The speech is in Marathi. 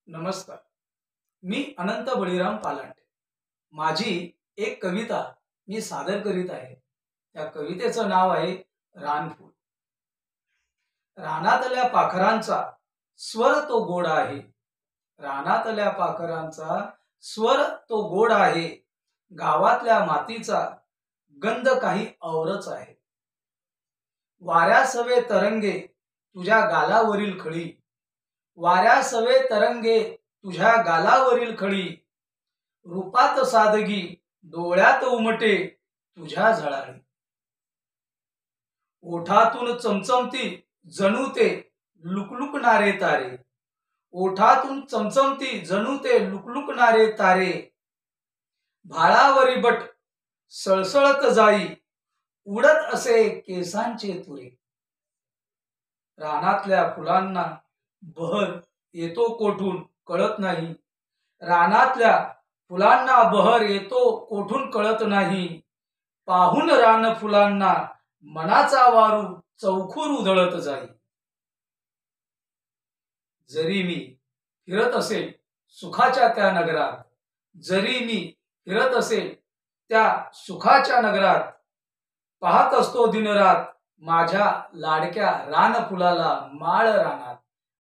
नमस्कार. मी अनंत बळीराम पालांटे. माझी एक कविता मी सादर करीत आहे. त्या कवितेचं नाव आहे रानफूल. रानातल्या पाखरांचा स्वर तो गोड आहे. रानातल्या पाखरांचा स्वर तो गोड आहे. गावातल्या मातीचा गंध काही औरच आहे. वाऱ्यासवे तरंगे तुझ्या गालावरील खळी. वाऱ्यासवे तरंगे तुझ्या गालावरील खळी. रूपात सादगी डोळ्यात उमटे तुझ्या झळाळी. ओठातून चमचमती जणू ते लुकलुकणारे तारे. ओठातून चमचमती जणू ते लुकलुकणारे तारे. भाळावरी बट सळसळत जाई उडत असे केसांचे तुरे. रानातल्या फुलांना बहर येतो कोठून कळत नाही. रानातल्या फुलांना बहर येतो कोठून कळत नाही. पाहून रान फुलांना मनाचा वारू चौखूर उधळत जाई. जरी मी फिरत असेल सुखाच्या त्या नगरात. जरी मी फिरत असेल त्या सुखाच्या नगरात. पाहत असतो दिनरात माझ्या लाडक्या रानफुलाला माळ रानात.